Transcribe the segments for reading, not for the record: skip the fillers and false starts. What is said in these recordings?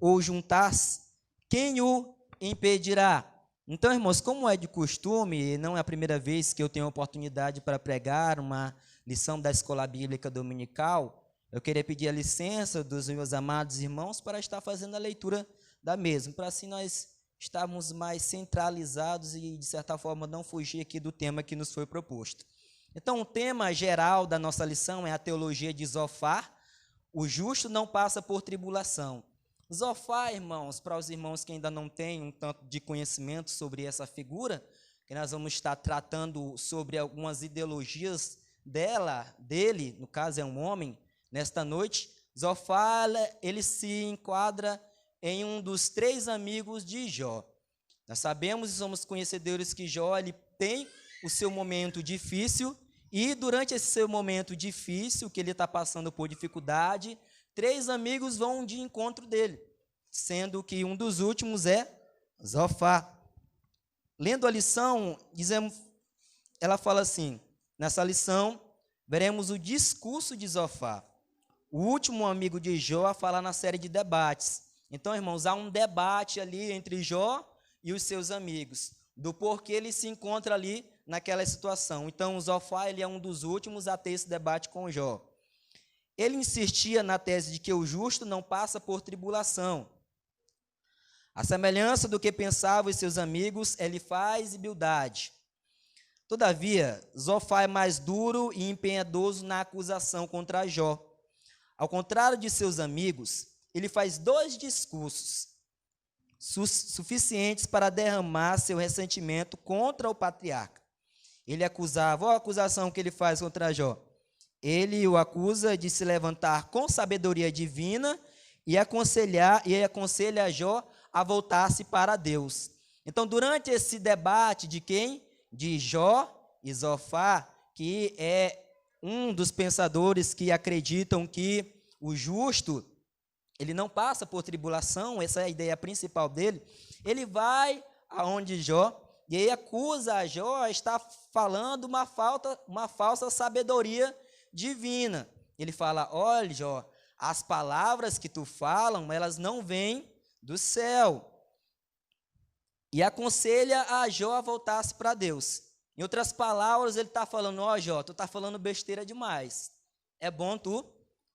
ou juntar-se, quem o impedirá? Então, irmãos, como é de costume, não é a primeira vez que eu tenho a oportunidade para pregar uma lição da Escola Bíblica Dominical, eu queria pedir a licença dos meus amados irmãos para estar fazendo a leitura da mesma, para assim nós estarmos mais centralizados e, de certa forma, não fugir aqui do tema que nos foi proposto. Então, o tema geral da nossa lição é a teologia de Zofar, o justo não passa por tribulação. Zofar, irmãos, para os irmãos que ainda não têm um tanto de conhecimento sobre essa figura, que nós vamos estar tratando sobre algumas ideologias dele, no caso é um homem, nesta noite. Zofar, ele se enquadra em um dos 3 amigos de Jó. Nós sabemos e somos conhecedores que Jó ele tem o seu momento difícil, e durante esse seu momento difícil, que ele está passando por dificuldade, 3 amigos vão de encontro dele, sendo que um dos últimos é Zofar. Lendo a lição, ela fala assim, nessa lição, veremos o discurso de Zofar, o último amigo de Jó a falar na série de debates. Então, irmãos, há um debate ali entre Jó e os seus amigos, do porquê ele se encontra ali naquela situação. Então, Zofar ele é um dos últimos a ter esse debate com Jó. Ele insistia na tese de que o justo não passa por tribulação. A semelhança do que pensavam os seus amigos, ele faz humildade. Todavia, Zofar é mais duro e empenhoso na acusação contra Jó. Ao contrário de seus amigos, ele faz 2 discursos suficientes para derramar seu ressentimento contra o patriarca. Ele acusava, olha a acusação que ele faz contra Jó. Ele o acusa de se levantar com sabedoria divina e aconselha Jó a voltar-se para Deus. Então, durante esse debate de quem? De Jó e Zofar, que é um dos pensadores que acreditam que o justo, ele não passa por tribulação, essa é a ideia principal dele, ele vai aonde Jó, e aí acusa a Jó a estar falando uma falsa sabedoria divina. Ele fala, olha Jó, as palavras que tu falam, elas não vêm do céu. E aconselha a Jó a voltar-se para Deus. Em outras palavras, ele está falando, ó Jó, tu está falando besteira demais. É bom tu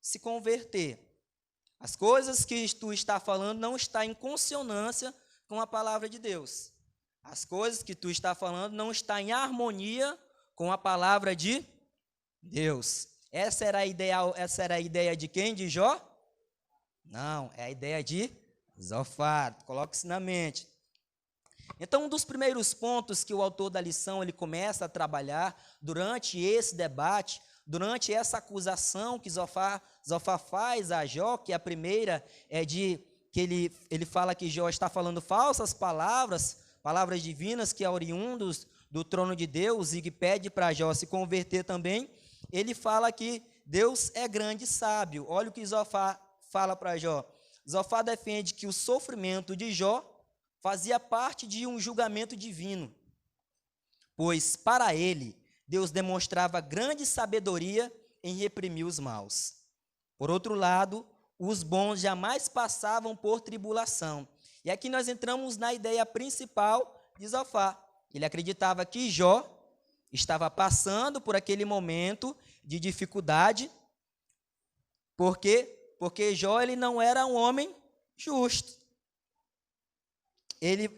se converter. As coisas que tu está falando não estão em consonância com a palavra de Deus. As coisas que tu está falando não estão em harmonia com a palavra de Deus. Essa era a ideia de quem? De Jó? Não, é a ideia de Zofar. Coloque isso na mente. Então, um dos primeiros pontos que o autor da lição ele começa a trabalhar durante esse debate, durante essa acusação que Zofar faz a Jó, que a primeira é de que ele fala que Jó está falando falsas palavras divinas que é oriundos do trono de Deus e que pede para Jó se converter também. Ele fala que Deus é grande e sábio. Olha o que Zofar fala para Jó. Zofar defende que o sofrimento de Jó fazia parte de um julgamento divino, pois para ele Deus demonstrava grande sabedoria em reprimir os maus. Por outro lado, os bons jamais passavam por tribulação. E aqui nós entramos na ideia principal de Zofar. Ele acreditava que Jó estava passando por aquele momento de dificuldade, porque Jó ele não era um homem justo. Ele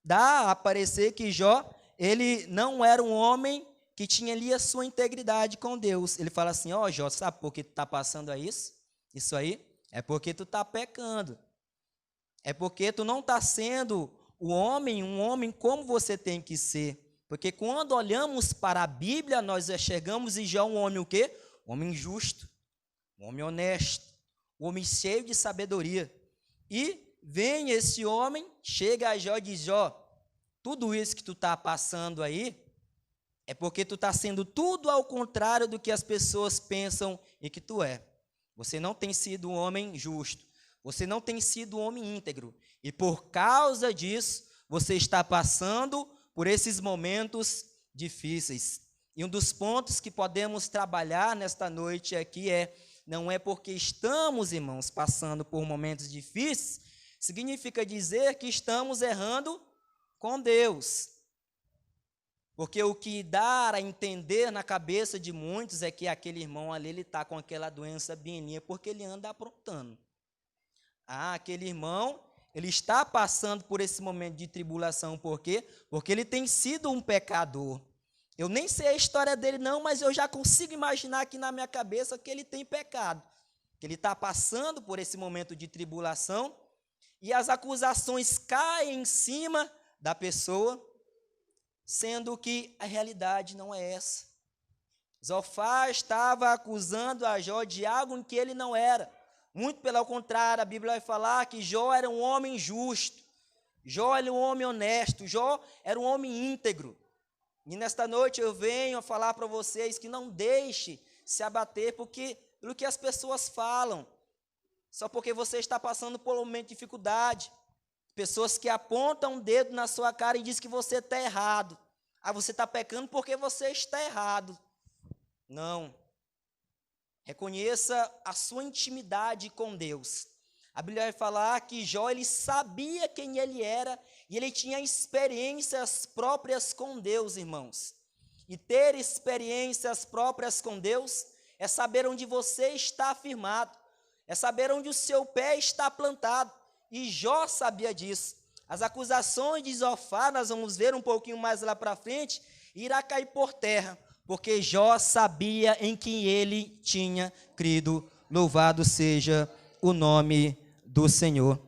dá a parecer que Jó ele não era um homem que tinha ali a sua integridade com Deus. Ele fala assim, ó Jó, sabe por que tu está passando a isso? Isso aí é porque tu está pecando. É porque tu não está sendo um homem como você tem que ser. Porque quando olhamos para a Bíblia, nós enxergamos em Jó um homem o quê? Um homem justo, um homem honesto, um homem cheio de sabedoria. E vem esse homem, chega a Jó e diz, Jó, tudo isso que tu está passando aí, é porque tu está sendo tudo ao contrário do que as pessoas pensam e que tu é. Você não tem sido um homem justo. Você não tem sido um homem íntegro. E por causa disso, você está passando por esses momentos difíceis. E um dos pontos que podemos trabalhar nesta noite aqui é não é porque estamos, irmãos, passando por momentos difíceis, significa dizer que estamos errando com Deus. Porque o que dá a entender na cabeça de muitos é que aquele irmão ali, ele está com aquela doença benigna, porque ele anda aprontando. Aquele irmão, ele está passando por esse momento de tribulação, por quê? Porque ele tem sido um pecador. Eu nem sei a história dele não, mas eu já consigo imaginar aqui na minha cabeça que ele tem pecado. Que ele está passando por esse momento de tribulação, e as acusações caem em cima da pessoa, sendo que a realidade não é essa. Zofar estava acusando a Jó de algo em que ele não era. Muito pelo contrário, a Bíblia vai falar que Jó era um homem justo, Jó era um homem honesto, Jó era um homem íntegro. E nesta noite eu venho a falar para vocês que não deixe se abater pelo que as pessoas falam, só porque você está passando por um momento de dificuldade. Pessoas que apontam um dedo na sua cara e dizem que você está errado. Você está pecando porque você está errado. Não. Reconheça a sua intimidade com Deus. A Bíblia vai falar que Jó, ele sabia quem ele era e ele tinha experiências próprias com Deus, irmãos. E ter experiências próprias com Deus é saber onde você está firmado, é saber onde o seu pé está plantado. E Jó sabia disso. As acusações de Zofar, nós vamos ver um pouquinho mais lá para frente, irá cair por terra, porque Jó sabia em quem ele tinha crido. Louvado seja o nome do Senhor.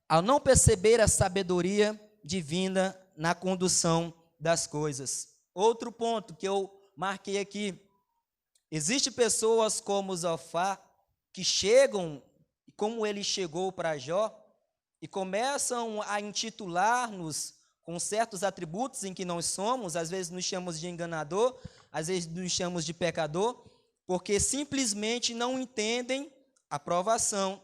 Ao não perceber a sabedoria divina na condução das coisas. Outro ponto que eu marquei aqui. Existem pessoas como Zofar que chegam, como ele chegou para Jó, e começam a intitular-nos com certos atributos em que nós somos, às vezes nos chamamos de enganador, às vezes nos chamamos de pecador, porque simplesmente não entendem a provação,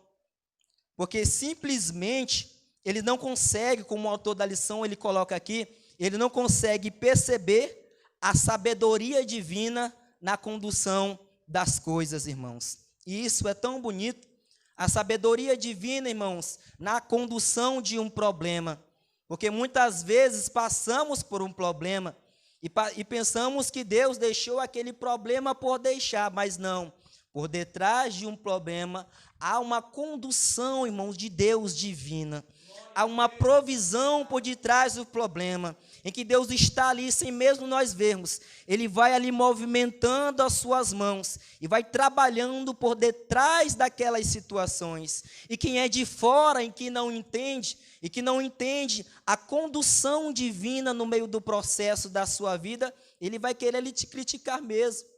porque simplesmente ele não consegue, como o autor da lição ele coloca aqui, ele não consegue perceber a sabedoria divina na condução das coisas, irmãos. E isso é tão bonito, a sabedoria divina, irmãos, na condução de um problema. Porque muitas vezes passamos por um problema e pensamos que Deus deixou aquele problema por deixar, mas não. Por detrás de um problema há uma condução, irmãos, de Deus divina. Há uma provisão por detrás do problema, em que Deus está ali sem mesmo nós vermos. Ele vai ali movimentando as suas mãos e vai trabalhando por detrás daquelas situações. E quem é de fora e que não entende, a condução divina no meio do processo da sua vida, ele vai querer lhe te criticar mesmo.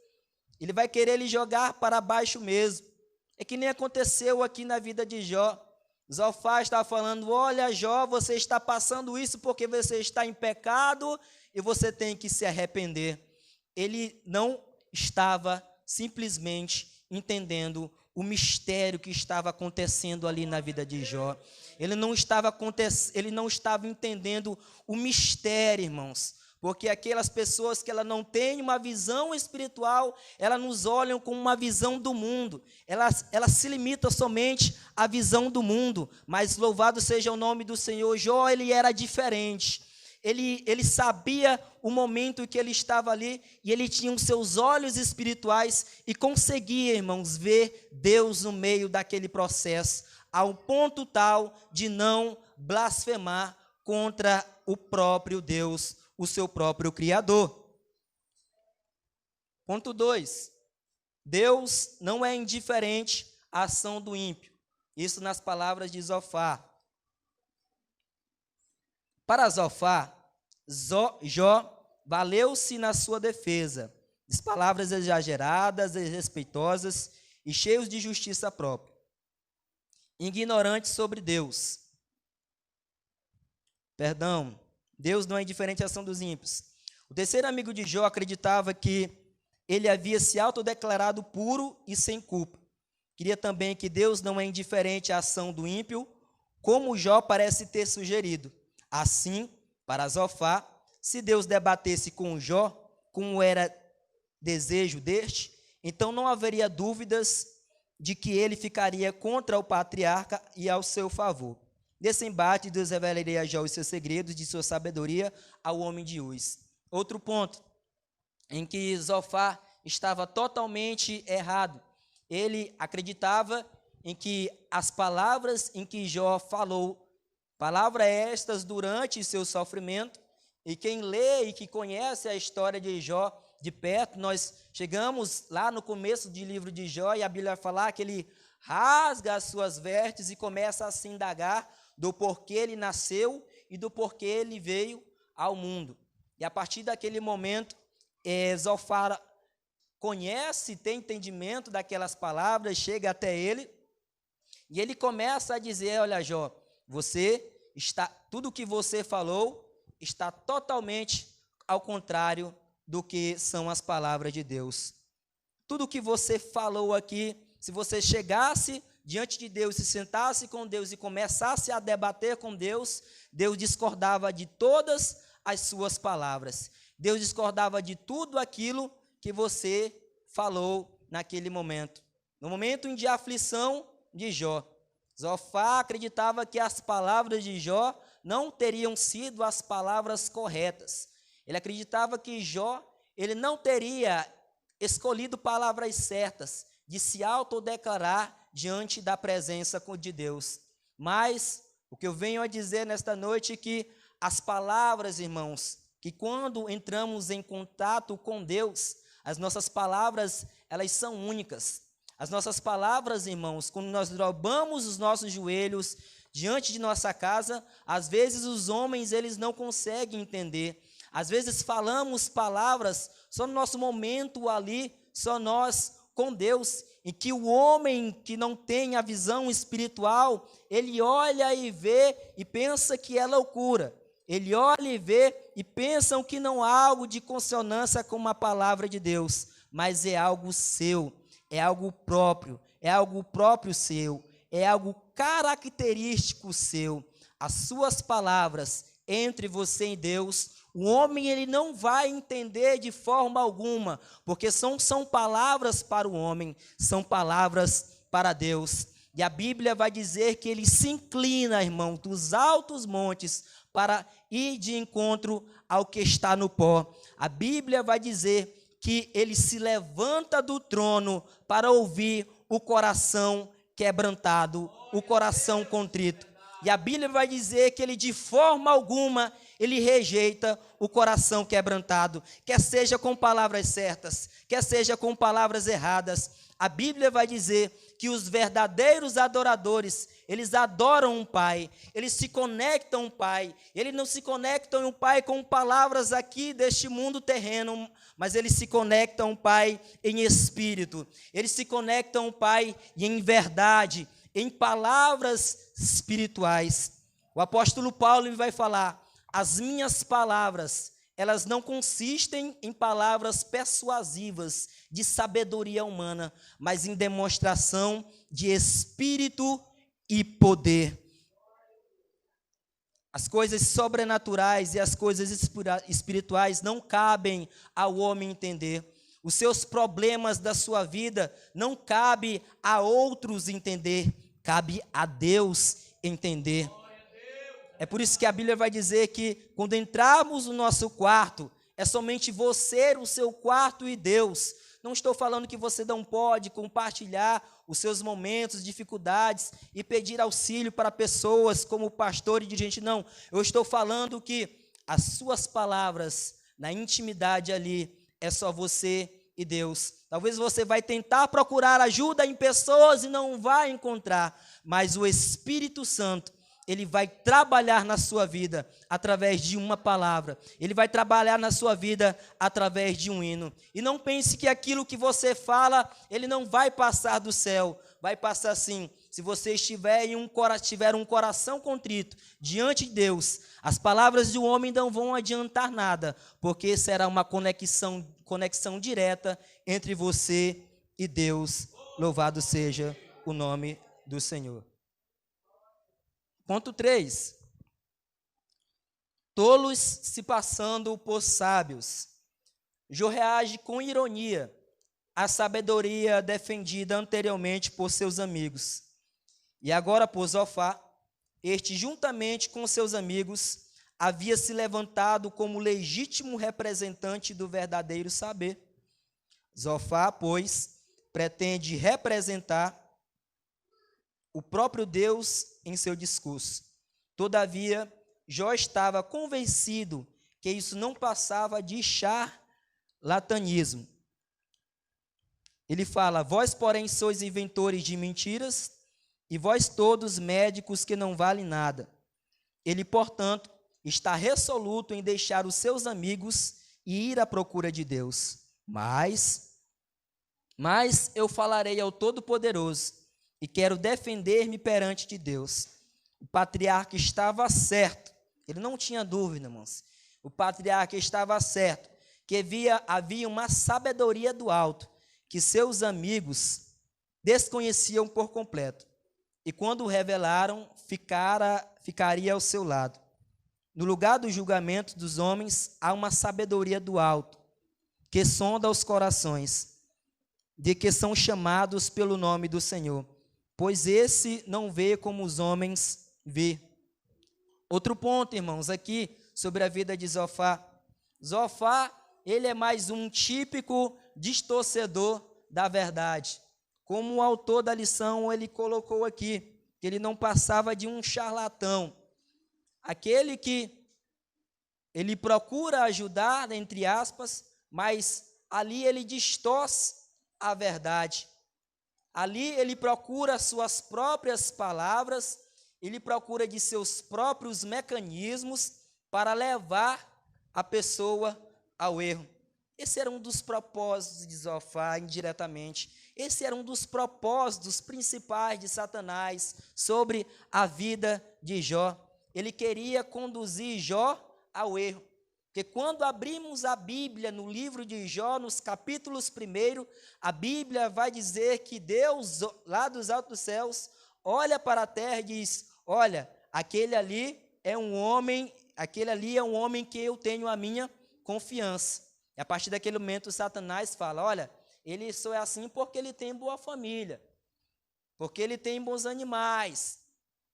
Ele vai querer lhe jogar para baixo mesmo. É que nem aconteceu aqui na vida de Jó. Zofar está falando, olha Jó, você está passando isso porque você está em pecado e você tem que se arrepender. Ele não estava simplesmente entendendo o mistério que estava acontecendo ali na vida de Jó. Ele não estava entendendo o mistério, irmãos. Porque aquelas pessoas que ela não têm uma visão espiritual, elas nos olham com uma visão do mundo. Ela se limita somente à visão do mundo. Mas louvado seja o nome do Senhor. Jó, ele era diferente. Ele sabia o momento em que ele estava ali e ele tinha os seus olhos espirituais e conseguia, irmãos, ver Deus no meio daquele processo, ao ponto tal de não blasfemar contra o próprio Deus, o seu próprio Criador. Ponto 2. Deus não é indiferente à ação do ímpio. Isso nas palavras de Zofar. Para Zofar, Jó valeu-se na sua defesa, de palavras exageradas, desrespeitosas e cheios de justiça própria, ignorante sobre Deus. Deus não é indiferente à ação dos ímpios. O terceiro amigo de Jó acreditava que ele havia se autodeclarado puro e sem culpa. Queria também que Deus não é indiferente à ação do ímpio, como Jó parece ter sugerido. Assim, para Zofar, se Deus debatesse com Jó, como era desejo deste, então não haveria dúvidas de que ele ficaria contra o patriarca e ao seu favor. Nesse embate, Deus revelaria a Jó os seus segredos de sua sabedoria ao homem de Uz. Outro ponto em que Zofar estava totalmente errado. Ele acreditava em que as palavras em que Jó falou, palavras estas durante seu sofrimento, e quem lê e que conhece a história de Jó de perto, nós chegamos lá no começo do livro de Jó, e a Bíblia vai falar que ele rasga as suas vestes e começa a se indagar do porquê ele nasceu e do porquê ele veio ao mundo. E a partir daquele momento, Zofar conhece, tem entendimento daquelas palavras, chega até ele, e ele começa a dizer: olha, Jó, tudo que você falou está totalmente ao contrário do que são as palavras de Deus. Tudo que você falou aqui, se você chegasse diante de Deus, se sentasse com Deus e começasse a debater com Deus, Deus discordava de todas as suas palavras. Deus discordava de tudo aquilo que você falou naquele momento. No momento de aflição de Jó, Zofar acreditava que as palavras de Jó não teriam sido as palavras corretas. Ele acreditava que Jó, ele não teria escolhido palavras certas de se autodeclarar diante da presença de Deus. Mas o que eu venho a dizer nesta noite é que as palavras, irmãos, que quando entramos em contato com Deus, as nossas palavras, elas são únicas. As nossas palavras, irmãos, quando nós dobramos os nossos joelhos diante de nossa casa, às vezes os homens, eles não conseguem entender. Às vezes falamos palavras só no nosso momento ali, só nós com Deus, em que o homem que não tem a visão espiritual, ele olha e vê e pensa que é loucura. Ele olha e vê e pensam que não há algo de consonância com a palavra de Deus, mas é algo seu, é algo próprio seu, é algo característico seu. As suas palavras entre você e Deus, o homem ele não vai entender de forma alguma, porque são palavras para o homem, são palavras para Deus. E a Bíblia vai dizer que ele se inclina, irmão, dos altos montes para ir de encontro ao que está no pó. A Bíblia vai dizer que ele se levanta do trono para ouvir o coração quebrantado, o coração contrito. E a Bíblia vai dizer que ele de forma alguma, ele rejeita o coração quebrantado, quer seja com palavras certas, quer seja com palavras erradas. A Bíblia vai dizer que os verdadeiros adoradores, eles adoram um Pai, eles se conectam a um Pai, eles não se conectam a um Pai com palavras aqui deste mundo terreno, mas eles se conectam a um Pai em espírito, eles se conectam a um Pai em verdade, em palavras espirituais. O apóstolo Paulo vai falar: as minhas palavras, elas não consistem em palavras persuasivas de sabedoria humana, mas em demonstração de espírito e poder. As coisas sobrenaturais e as coisas espirituais não cabem ao homem entender. Os seus problemas da sua vida não cabe a outros entender, cabe a Deus entender. É por isso que a Bíblia vai dizer que quando entrarmos no nosso quarto, é somente você, o seu quarto e Deus. Não estou falando que você não pode compartilhar os seus momentos, dificuldades e pedir auxílio para pessoas como pastor e dirigente, não. Eu estou falando que as suas palavras na intimidade ali é só você e Deus. Talvez você vai tentar procurar ajuda em pessoas e não vai encontrar, mas o Espírito Santo, ele vai trabalhar na sua vida através de uma palavra. Ele vai trabalhar na sua vida através de um hino. E não pense que aquilo que você fala, ele não vai passar do céu. Vai passar sim. Se você tiver um coração contrito diante de Deus, as palavras de um homem não vão adiantar nada, porque será uma conexão direta entre você e Deus. Louvado seja o nome do Senhor. Ponto 3. Tolos se passando por sábios. Jó reage com ironia. a sabedoria defendida anteriormente por seus amigos. E agora por Zofar, este, juntamente com seus amigos, havia se levantado como legítimo representante do verdadeiro saber. Zofar, pois, pretende representar o próprio Deus em seu discurso. Todavia, Jó estava convencido que isso não passava de charlatanismo. Ele fala: vós, porém, sois inventores de mentiras, e vós todos médicos que não valem nada. Ele, portanto, está resoluto em deixar os seus amigos e ir à procura de Deus. Mas eu falarei ao Todo-Poderoso e quero defender-me perante de Deus. O patriarca estava certo, ele não tinha dúvida, irmãos. O patriarca estava certo, que havia uma sabedoria do alto, que seus amigos desconheciam por completo. E quando o revelaram, ficaria ao seu lado. No lugar do julgamento dos homens, há uma sabedoria do alto, que sonda os corações, de que são chamados pelo nome do Senhor, pois esse não vê como os homens vê. Outro ponto, irmãos, aqui sobre a vida de Zofar. Zofar, ele é mais um típico distorcedor da verdade. Como o autor da lição, ele colocou aqui, que ele não passava de um charlatão. Aquele que ele procura ajudar, entre aspas, mas ali ele distorce a verdade. Ali ele procura suas próprias palavras, ele procura de seus próprios mecanismos para levar a pessoa ao erro. Esse era um dos propósitos de Zofar, indiretamente. Esse era um dos propósitos principais de Satanás sobre a vida de Jó. Ele queria conduzir Jó ao erro. Porque quando abrimos a Bíblia no livro de Jó, nos capítulos 1, a Bíblia vai dizer que Deus, lá dos altos céus, olha para a terra e diz: olha, aquele ali é um homem que eu tenho a minha confiança. E a partir daquele momento, Satanás fala: olha, ele só é assim porque ele tem boa família, porque ele tem bons animais,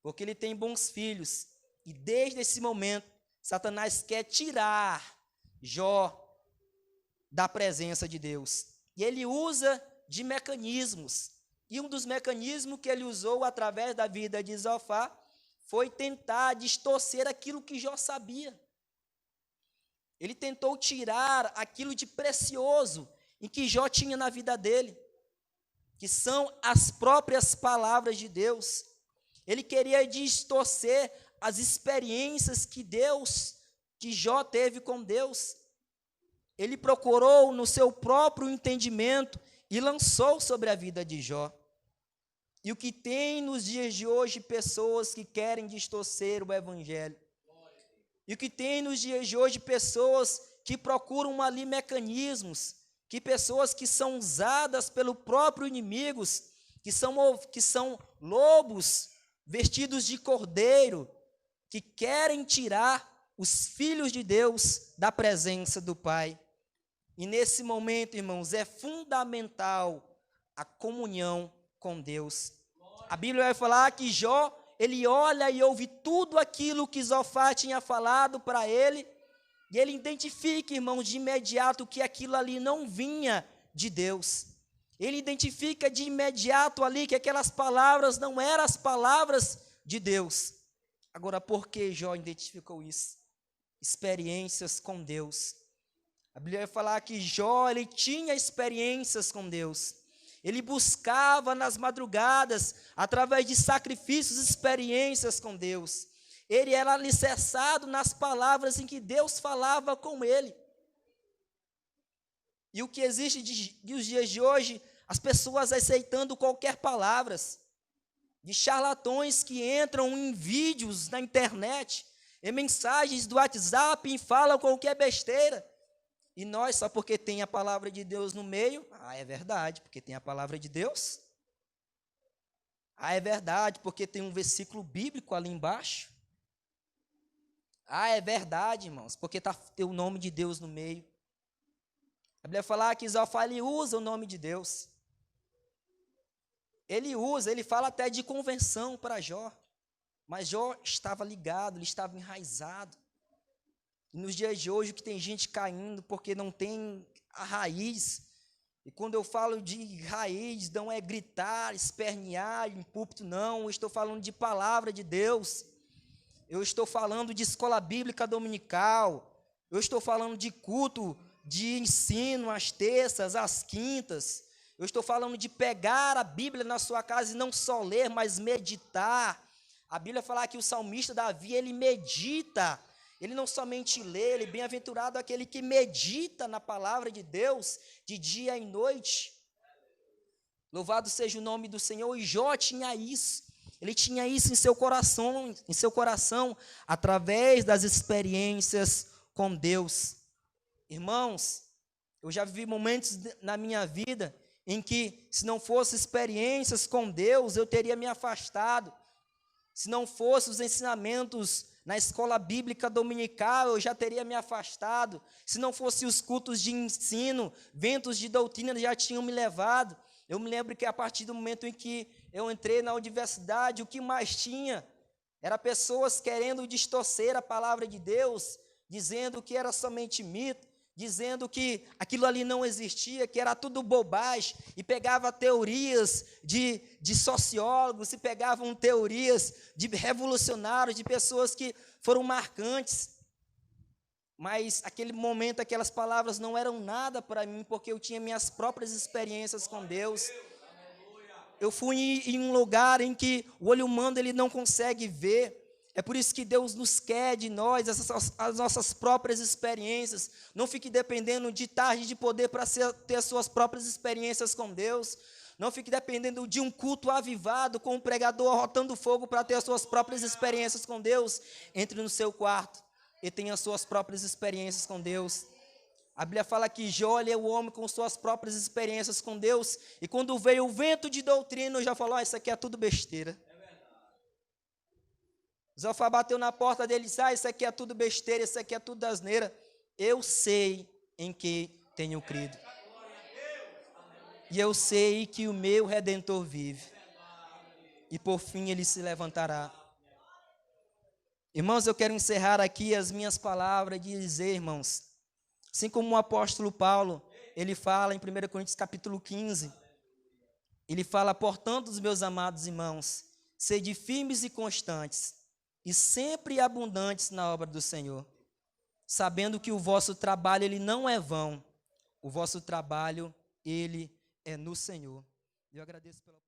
porque ele tem bons filhos. E desde esse momento, Satanás quer tirar Jó da presença de Deus. E ele usa de mecanismos. E um dos mecanismos que ele usou através da vida de Zofar foi tentar distorcer aquilo que Jó sabia. Ele tentou tirar aquilo de precioso em que Jó tinha na vida dele, que são as próprias palavras de Deus. Ele queria distorcer as experiências que Jó teve com Deus. Ele procurou no seu próprio entendimento e lançou sobre a vida de Jó. E o que tem nos dias de hoje pessoas que querem distorcer o evangelho. E o que tem nos dias de hoje pessoas que procuram ali mecanismos, que pessoas que são usadas pelo próprio inimigos, que são lobos vestidos de cordeiro, que querem tirar os filhos de Deus da presença do Pai. E nesse momento, irmãos, é fundamental a comunhão com Deus. A Bíblia vai falar que Jó, ele olha e ouve tudo aquilo que Zofar tinha falado para ele, e ele identifica, irmãos, de imediato que aquilo ali não vinha de Deus. Ele identifica de imediato ali que aquelas palavras não eram as palavras de Deus. Agora, por que Jó identificou isso? Experiências com Deus. A Bíblia vai falar que Jó, ele tinha experiências com Deus. Ele buscava nas madrugadas, através de sacrifícios, experiências com Deus. Ele era alicerçado nas palavras em que Deus falava com ele. E o que existe nos dias de hoje, as pessoas aceitando qualquer palavras, de charlatões que entram em vídeos na internet, em mensagens do WhatsApp e falam qualquer besteira. E nós, só porque tem a palavra de Deus no meio, é verdade, porque tem a palavra de Deus. É verdade, porque tem um versículo bíblico ali embaixo. É verdade, irmãos, porque tem o nome de Deus no meio. A Bíblia fala que Zofar, ele usa o nome de Deus. Ele fala até de convenção para Jó. Mas Jó estava ligado, ele estava enraizado. E nos dias de hoje que tem gente caindo porque não tem a raiz. E quando eu falo de raiz, não é gritar, espernear em púlpito, não. Eu estou falando de palavra de Deus. Eu estou falando de escola bíblica dominical. Eu estou falando de culto, de ensino às terças, às quintas. Eu estou falando de pegar a Bíblia na sua casa e não só ler, mas meditar. A Bíblia fala que o salmista Davi, ele medita. Ele não somente lê, ele é bem-aventurado aquele que medita na palavra de Deus de dia e noite. Louvado seja o nome do Senhor. E Jó tinha isso. Ele tinha isso em seu coração, através das experiências com Deus. Irmãos, eu já vivi momentos na minha vida em que, se não fossem experiências com Deus, eu teria me afastado. Se não fossem os ensinamentos na escola bíblica dominical, eu já teria me afastado. Se não fossem os cultos de ensino, ventos de doutrina já tinham me levado. Eu me lembro que a partir do momento em que eu entrei na universidade, o que mais tinha era pessoas querendo distorcer a palavra de Deus, dizendo que era somente mito, dizendo que aquilo ali não existia, que era tudo bobagem, e pegava teorias de sociólogos, e pegavam teorias de revolucionários, de pessoas que foram marcantes. Mas aquele momento, aquelas palavras não eram nada para mim, porque eu tinha minhas próprias experiências com Deus. Eu fui em um lugar em que o olho humano ele não consegue ver. É por isso que Deus nos quer de nós, as nossas próprias experiências. Não fique dependendo de tarde de poder para ter as suas próprias experiências com Deus. Não fique dependendo de um culto avivado com um pregador rotando fogo para ter as suas próprias experiências com Deus. Entre no seu quarto e tenha as suas próprias experiências com Deus. A Bíblia fala que Jó é o homem com suas próprias experiências com Deus. E quando veio o vento de doutrina, já falou, isso aqui é tudo besteira. Zofar bateu na porta dele e disse, isso aqui é tudo besteira, isso aqui é tudo asneira. Eu sei em que tenho crido. E eu sei que o meu Redentor vive. E por fim ele se levantará. Irmãos, eu quero encerrar aqui as minhas palavras e dizer, irmãos, assim como o apóstolo Paulo, ele fala em 1 Coríntios capítulo 15, ele fala, portanto, meus amados irmãos, sede firmes e constantes, e sempre abundantes na obra do Senhor, sabendo que o vosso trabalho ele não é vão, o vosso trabalho ele é no Senhor. Eu agradeço pela